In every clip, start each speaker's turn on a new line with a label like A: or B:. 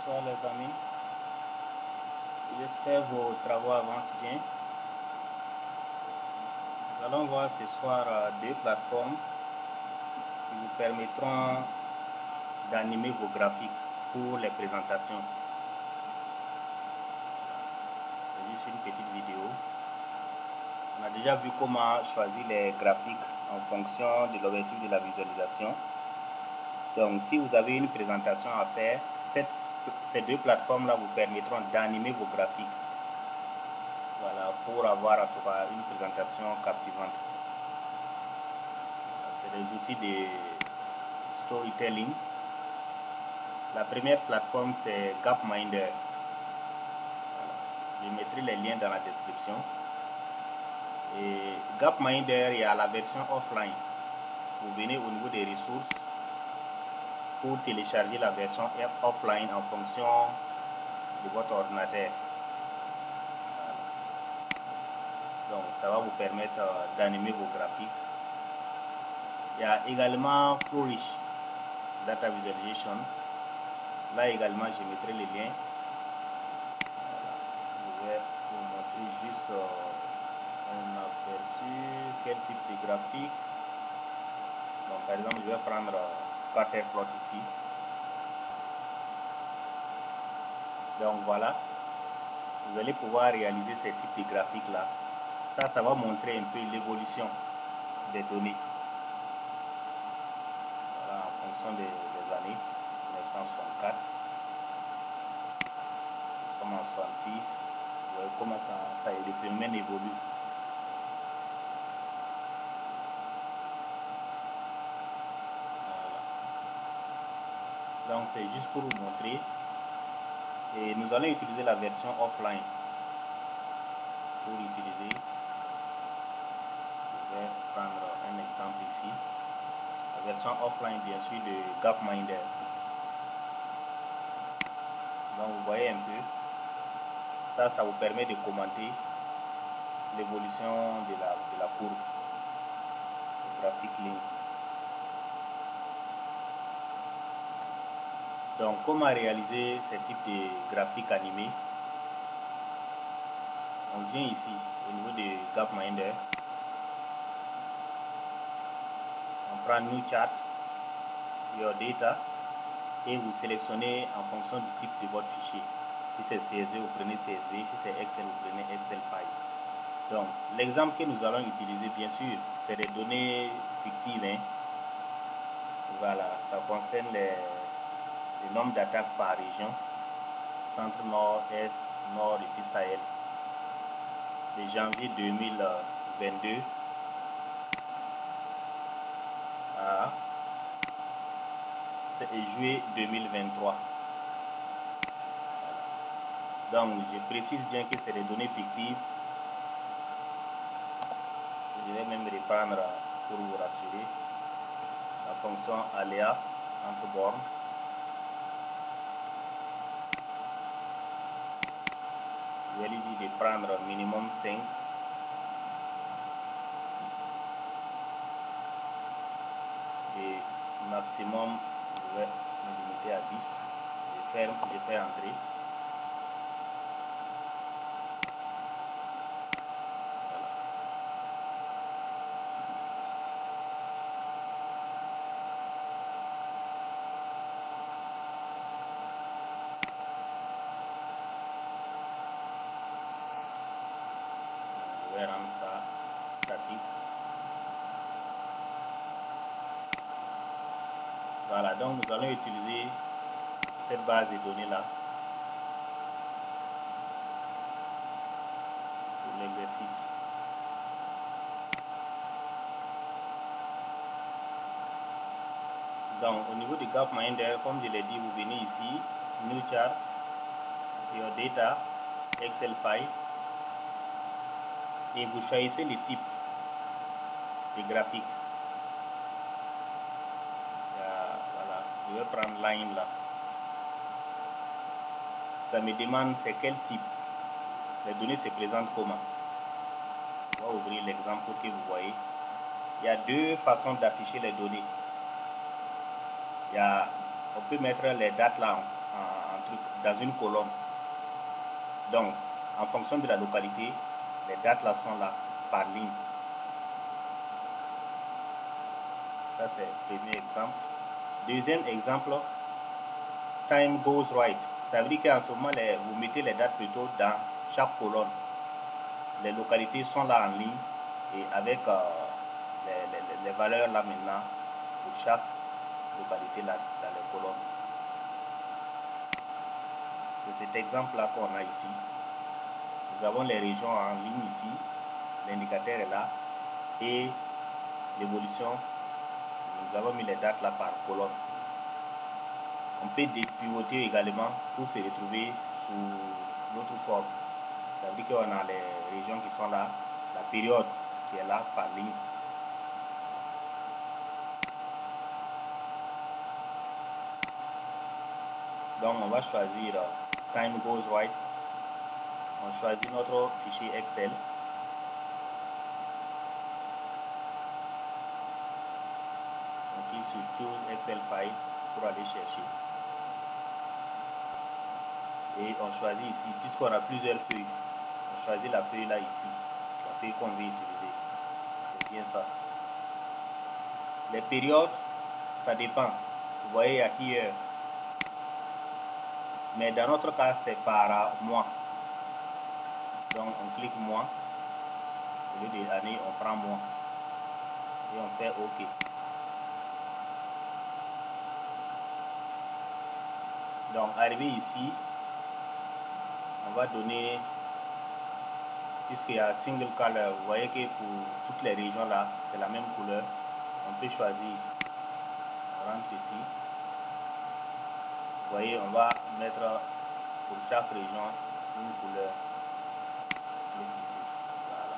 A: Bonsoir les amis, j'espère que vos travaux avancent bien. Nous allons voir ce soir deux plateformes qui vous permettront d'animer vos graphiques pour les présentations. C'est juste une petite vidéo. On a déjà vu comment choisir les graphiques en fonction de l'objectif de la visualisation. Donc si vous avez une présentation à faire, ces deux plateformes-là vous permettront d'animer vos graphiques. Voilà, pour avoir en tout cas une présentation captivante. C'est des outils de storytelling. La première plateforme, c'est Gapminder. Voilà. Je mettrai les liens dans la description. Et Gapminder, il y a la version offline. Vous venez au niveau des ressources pour télécharger la version offline en fonction de votre ordinateur. Voilà. Donc ça va vous permettre d'animer vos graphiques. Il y a également Flourish Data Visualization. Là également, je mettrai les liens. Voilà. Je vais vous montrer juste un aperçu. Quel type de graphique. Donc, par exemple, je vais prendre Scatterplot ici. Donc voilà, vous allez pouvoir réaliser ces types de graphiques là. Ça va montrer un peu l'évolution des données. Voilà, en fonction des années 1964. Nous sommes en 66. Vous voyez comment le phénomène évolue. Voilà. Donc c'est juste pour vous montrer. Et nous allons utiliser la version offline. Pour utiliser, je vais prendre un exemple ici. La version offline bien sûr de Gapminder. Donc vous voyez un peu, ça vous permet de commenter l'évolution de la courbe, le graphique ligne. Donc comment réaliser ce type de graphique animé? On vient ici au niveau de Gapminder, on prend New Chart, Your Data, et vous sélectionnez en fonction du type de votre fichier. Si c'est CSV, vous prenez CSV, si c'est Excel, vous prenez Excel file. Donc l'exemple que nous allons utiliser, bien sûr, c'est des données fictives. Hein. Voilà, ça concerne le nombre d'attaques par région, centre, nord, est, nord et puis Sahel. De janvier 2022 à juillet 2023. Voilà. Donc je précise bien que c'est des données fictives. Je vais même reprendre pour vous rassurer la fonction aléa entre bornes. Je vais lui dire de prendre minimum 5. Et maximum, je vais me limiter à 10. Je fais entrer. Voilà. Je vais rendre ça statique. Voilà, donc nous allons utiliser cette base de données là pour l'exercice. Donc au niveau du Gapminder, comme je l'ai dit, vous venez ici, New Chart, Your Data, Excel File, et vous choisissez le type de graphique. Voilà, je vais prendre line là. Ça me demande c'est quel type. Les données se présentent comment. On va ouvrir l'exemple pour que vous voyez. Il y a deux façons d'afficher les données. On peut mettre les dates là en truc dans une colonne. Donc, en fonction de la localité, les dates là sont là par ligne. Ça, c'est le premier exemple. Deuxième exemple, time goes right. Ça veut dire qu'en ce moment, vous mettez les dates plutôt dans chaque colonne. Les localités sont là en ligne et avec les valeurs là maintenant pour chaque localité là dans les colonnes. C'est cet exemple là qu'on a ici. Nous avons les régions en ligne ici, l'indicateur est là et l'évolution, nous avons mis les dates là par colonne. On peut dépivoter également pour se retrouver sous l'autre forme. Ça veut dire qu'on a les régions qui sont là, la période qui est là par ligne. Donc on va choisir Time Goes Right. On choisit notre fichier Excel. On clique sur Choose Excel File pour aller chercher. Et on choisit ici, puisqu'on a plusieurs feuilles, on choisit la feuille là ici, la feuille qu'on veut utiliser. C'est bien ça. Les périodes, ça dépend. Vous voyez, il y a here. Mais dans notre cas, c'est par mois. Donc on clique mois. Au lieu des années, on prend mois. Et on fait OK. Donc arrivé ici, on va donner, puisqu'il y a single color, vous voyez que pour toutes les régions là, c'est la même couleur. On peut choisir. On rentre ici. Vous voyez, on va mettre pour chaque région une couleur. Clique ici. Voilà.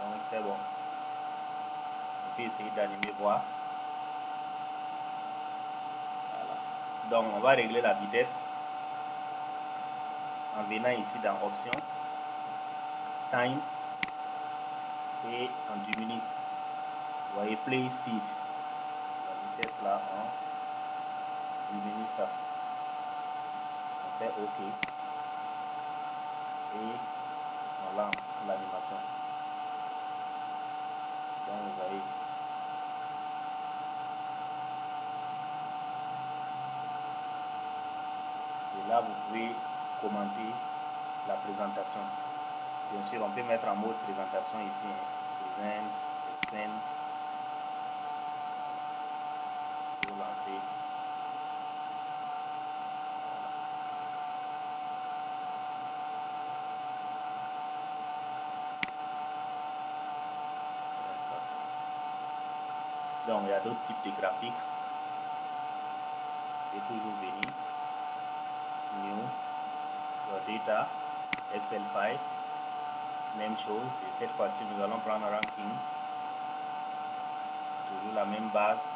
A: Donc c'est bon. On peut essayer d'animer voir. Voilà. Donc on va régler la vitesse en venant ici dans Options, Time et on diminue. Vous voyez Play Speed. La vitesse là, on diminue ça. On fait OK. Et on lance l'animation. Donc vous voyez. Et là, vous pouvez commenter la présentation. Bien sûr, on peut mettre en mode présentation ici. Present, expand. Pour lancer. Donc, il y a d'autres types de graphiques. Et toujours venir. New. Your data. Excel file. Même chose. Et cette fois-ci, nous allons prendre ranking. Toujours la même base.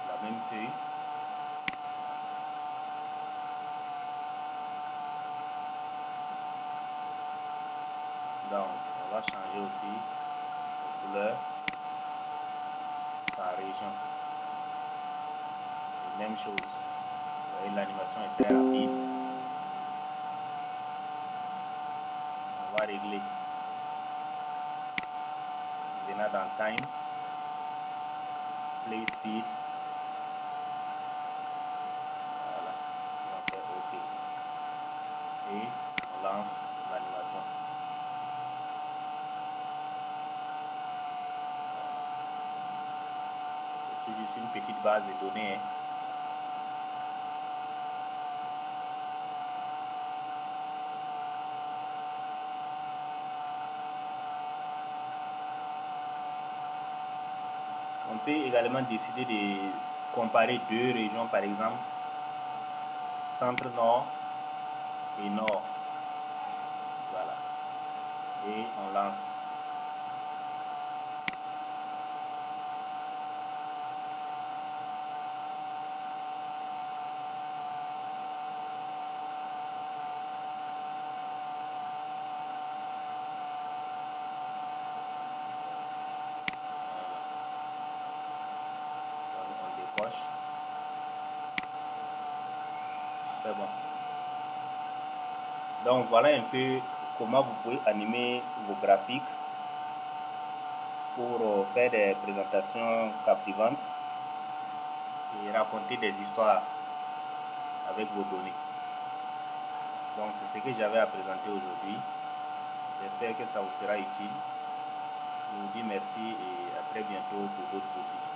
A: La même feuille. Donc, on va changer aussi de couleur par région. Et même chose. Vous voyez, l'animation est très rapide. On va régler. Venant dans Time, Play Speed. Voilà. Et on fait OK. Et on lance l'animation. C'est toujours une petite base de données. Hein. On peut également décider de comparer deux régions, par exemple, centre-nord et nord. Voilà. Et on lance. On décoche. C'est bon. Donc voilà un peu comment vous pouvez animer vos graphiques pour faire des présentations captivantes et raconter des histoires avec vos données. Donc c'est ce que j'avais à présenter aujourd'hui. J'espère que ça vous sera utile. Je vous dis merci et à très bientôt pour d'autres outils.